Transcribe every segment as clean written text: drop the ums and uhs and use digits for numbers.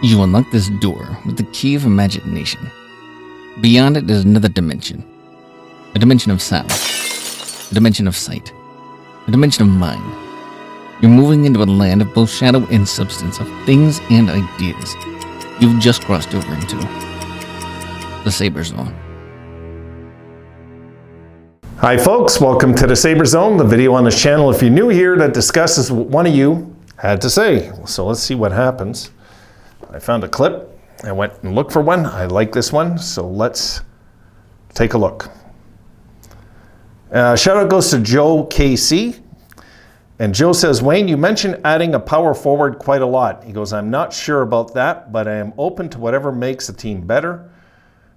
You unlock this door with the key of imagination. Beyond it is another dimension. A dimension of sound. A dimension of sight. A dimension of mind. You're moving into a land of both shadow and substance, of things and ideas. You've just crossed over into the Sabre Zone. Hi folks, welcome to the Sabre Zone, the video on this channel, if you're new here, that discusses what one of you had to say. So let's see what happens. I found a clip. I went and looked for one. I like this one, so let's take a look. Shout out goes to Joe KC. And Joe says, Wayne, you mentioned adding a power forward quite a lot. He goes, I'm not sure about that, but I am open to whatever makes the team better.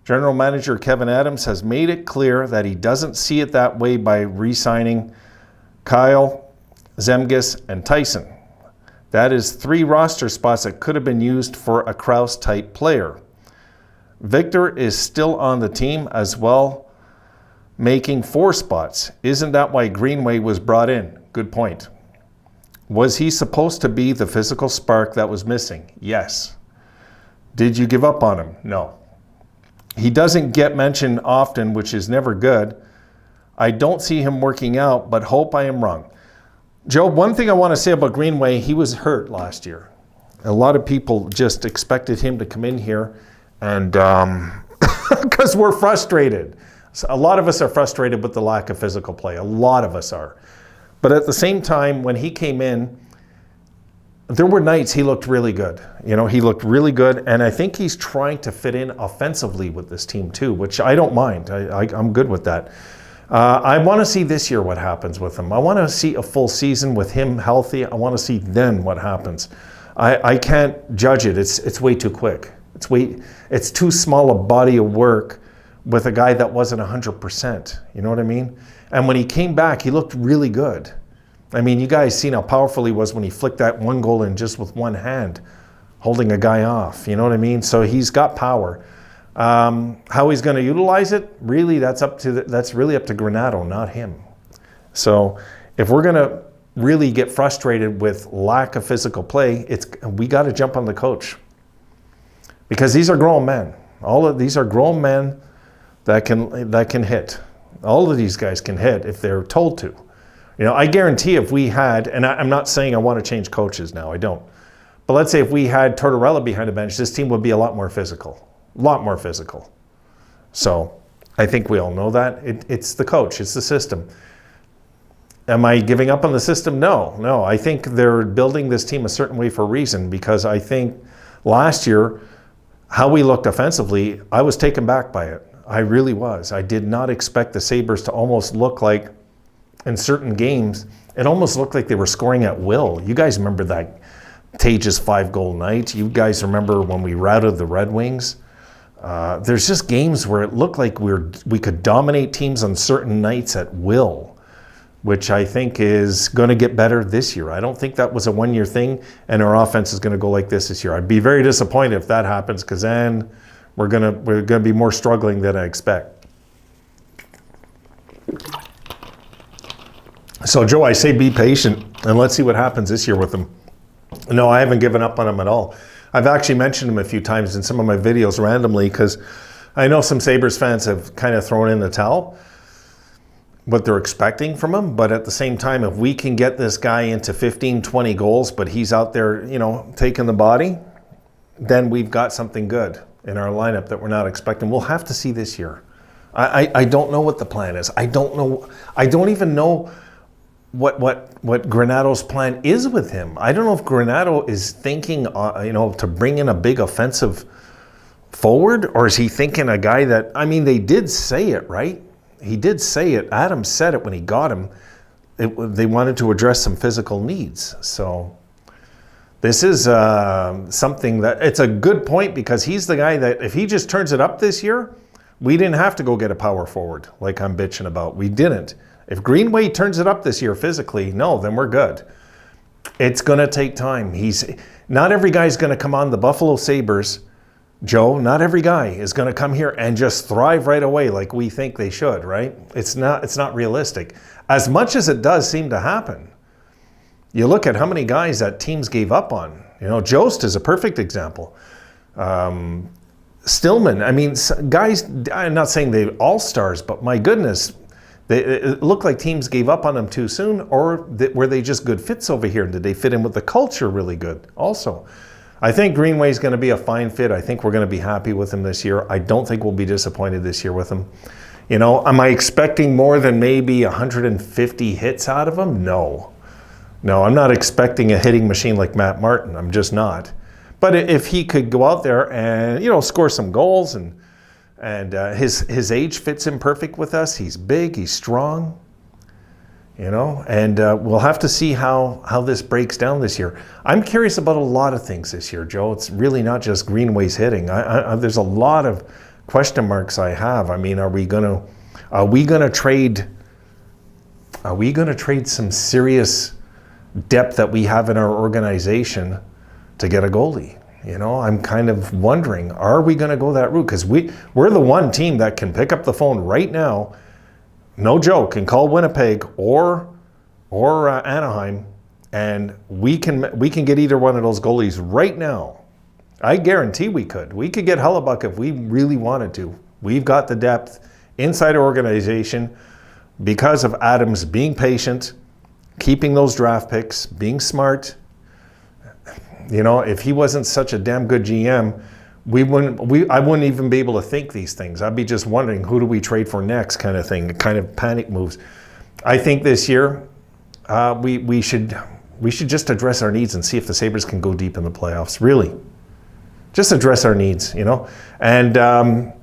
General Manager Kevin Adams has made it clear that he doesn't see it that way by re-signing Kyle, Zemgus, and Tyson. That is 3 roster spots that could have been used for a Krause-type player. Victor is still on the team as well, making 4 spots. Isn't that why Greenway was brought in? Good point. Was he supposed to be the physical spark that was missing? Yes. Did you give up on him? No. He doesn't get mentioned often, which is never good. I don't see him working out, but hope I am wrong. Joe, one thing I want to say about Greenway, he was hurt last year. A lot of people just expected him to come in here and because we're frustrated. So a lot of us are frustrated with the lack of physical play. A lot of us are. But at the same time, when he came in, there were nights he looked really good. You know, he looked really good, and I think he's trying to fit in offensively with this team too, which I don't mind. I'm good with that. I want to see this year what happens with him. I want to see a full season with him healthy. I want to see then what happens. I can't judge it. It's way too quick. It's too small a body of work with a guy that wasn't 100%. You know what I mean? And when he came back, he looked really good. I mean, you guys seen how powerful he was when he flicked that 1 goal in just with one hand, holding a guy off. You know what I mean? So he's got power. How he's going to utilize it, really, that's really up to Granato, not him. So if we're going to really get frustrated with lack of physical play, we got to jump on the coach, because these are grown men. All of these are grown men that can hit. All of these guys can hit if they're told to. You know, I guarantee if we had, and I'm not saying I want to change coaches now, I don't. But let's say if we had Tortorella behind the bench, this team would be a lot more physical. A lot more physical. So I think we all know that. It's the coach, it's the system. Am I giving up on the system? No. I think they're building this team a certain way for a reason, because I think last year, how we looked offensively, I was taken back by it. I really was. I did not expect the Sabres to almost look like, in certain games, it almost looked like they were scoring at will. You guys remember that Tage's 5-goal night? You guys remember when we routed the Red Wings? There's just games where it looked like we could dominate teams on certain nights at will, which I think is going to get better this year. I don't think that was a one-year thing, and our offense is going to go like this year. I'd be very disappointed if that happens, because then we're gonna be more struggling than I expect. So Joe, I say be patient and let's see what happens this year with him. No, I haven't given up on him at all. I've actually mentioned him a few times in some of my videos randomly, because I know some Sabres fans have kind of thrown in the towel, what they're expecting from him. But at the same time, if we can get this guy into 15, 20 goals, but he's out there, you know, taking the body, then we've got something good in our lineup that we're not expecting. We'll have to see this year. I don't know what the plan is. I don't know. I don't even know what Granato's plan is with him. I don't know if Granato is thinking, to bring in a big offensive forward, or is he thinking a guy that, I mean, they did say it, right? He did say it. Adam said it when he got him. They wanted to address some physical needs. So this is something that, it's a good point, because he's the guy that if he just turns it up this year, we didn't have to go get a power forward like I'm bitching about. We didn't. If Greenway turns it up this year physically, no, then we're good. It's going to take time. Not every guy's going to come on the Buffalo Sabres, Joe. Not every guy is going to come here and just thrive right away like we think they should, right? It's not realistic. As much as it does seem to happen. You look at how many guys that teams gave up on. You know, Jost is a perfect example. Stillman, I mean, guys, I'm not saying they're all-stars, but my goodness, it looked like teams gave up on them too soon, or were they just good fits over here? Did they fit in with the culture really good also? I think Greenway's going to be a fine fit. I think we're going to be happy with him this year. I don't think we'll be disappointed this year with him. You know, am I expecting more than maybe 150 hits out of him? No. No, I'm not expecting a hitting machine like Matt Martin. I'm just not. But if he could go out there and, you know, score some goals, and his age fits in perfect with us. He's big, he's strong, you know, and we'll have to see how this breaks down this year. I'm curious about a lot of things this year, Joe. It's really not just Greenway's hitting. There's a lot of question marks I have. I mean, are we gonna trade some serious depth that we have in our organization to get a goalie? You know, I'm kind of wondering, are we going to go that route? Because we're the one team that can pick up the phone right now, no joke, and call Winnipeg or Anaheim, and we can get either one of those goalies right now. I guarantee we could. We could get Hellebuck if we really wanted to. We've got the depth inside our organization because of Adams being patient, keeping those draft picks, being smart. You know, if he wasn't such a damn good GM, I wouldn't even be able to think these things. I'd be just wondering, who do we trade for next, kind of thing, kind of panic moves. I think this year we should just address our needs and see if the Sabres can go deep in the playoffs. Really, just address our needs, you know. And I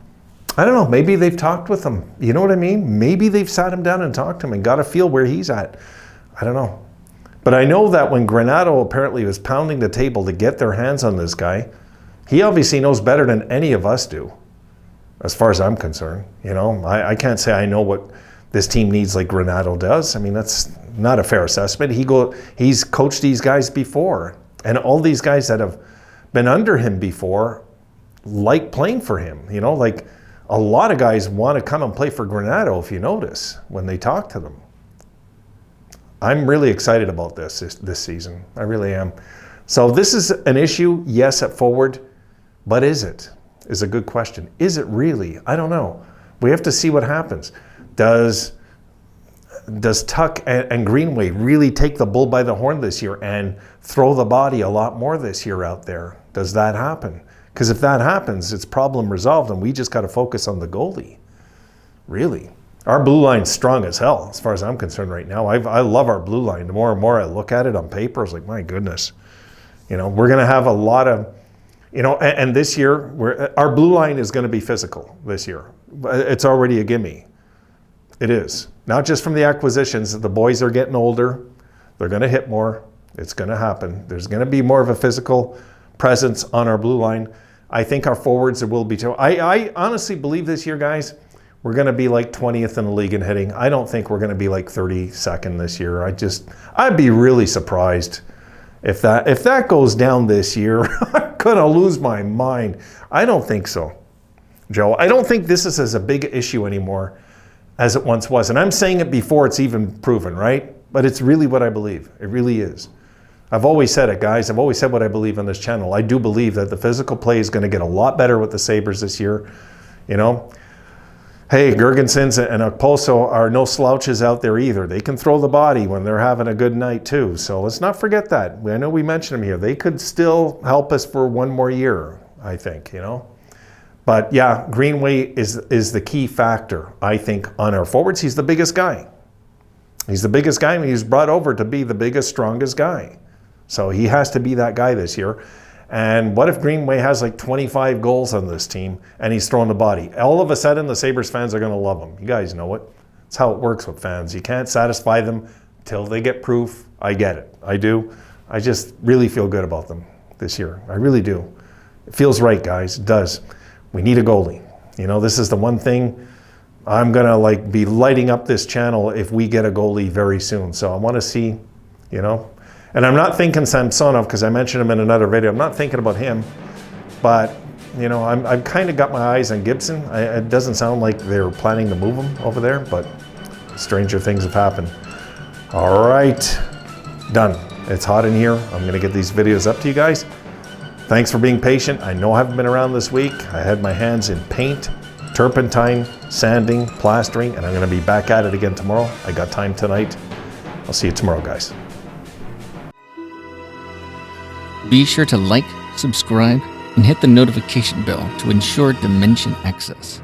don't know, maybe they've talked with him. You know what I mean? Maybe they've sat him down and talked to him and got a feel where he's at. I don't know. But I know that when Granato apparently was pounding the table to get their hands on this guy, he obviously knows better than any of us do, as far as I'm concerned. You know, I can't say I know what this team needs like Granato does. I mean, that's not a fair assessment. He's coached these guys before, and all these guys that have been under him before like playing for him. You know, like a lot of guys want to come and play for Granato, if you notice, when they talk to them. I'm really excited about this season. I really am. So this is an issue, yes, at forward, but is it? Is a good question. Is it really? I don't know. We have to see what happens. Does Tuck and Greenway really take the bull by the horn this year and throw the body a lot more this year out there? Does that happen? Because if that happens, it's problem resolved, and we just got to focus on the goalie. Really. Our blue line's strong as hell, as far as I'm concerned right now. I love our blue line. The more and more I look at it on paper, it's like, my goodness. You know, we're going to have a lot of, you know, and this year, our blue line is going to be physical this year. It's already a gimme. It is. Not just from the acquisitions. The boys are getting older. They're going to hit more. It's going to happen. There's going to be more of a physical presence on our blue line. I think our forwards will be too. I honestly believe this year, guys, we're going to be like 20th in the league in hitting. I don't think we're going to be like 32nd this year. I'd be really surprised if that goes down this year. I'm going to lose my mind. I don't think so, Joe. I don't think this is as a big issue anymore as it once was. And I'm saying it before it's even proven, right? But it's really what I believe. It really is. I've always said it, guys. I've always said what I believe on this channel. I do believe that the physical play is going to get a lot better with the Sabres this year. You know? Hey, Gergensons and Okposo are no slouches out there either. They can throw the body when they're having a good night too. So let's not forget that. I know we mentioned them here. They could still help us for one more year, I think, you know. But yeah, Greenway is the key factor, I think, on our forwards. He's the biggest guy. He's the biggest guy, and he's brought over to be the biggest, strongest guy. So he has to be that guy this year. And what if Greenway has like 25 goals on this team and he's throwing the body? All of a sudden, the Sabres fans are going to love him. You guys know it. That's how it works with fans. You can't satisfy them till they get proof. I get it. I do. I just really feel good about them this year. I really do. It feels right, guys. It does. We need a goalie. You know, this is the one thing I'm going to like be lighting up this channel if we get a goalie very soon. So I want to see, you know. And I'm not thinking Samsonov because I mentioned him in another video. I'm not thinking about him. But, you know, I've kind of got my eyes on Gibson. It doesn't sound like they're planning to move him over there, but stranger things have happened. All right. Done. It's hot in here. I'm gonna get these videos up to you guys. Thanks for being patient. I know I haven't been around this week. I had my hands in paint, turpentine, sanding, plastering, and I'm gonna be back at it again tomorrow. I got time tonight. I'll see you tomorrow, guys. Be sure to like, subscribe, and hit the notification bell to ensure Dimension access.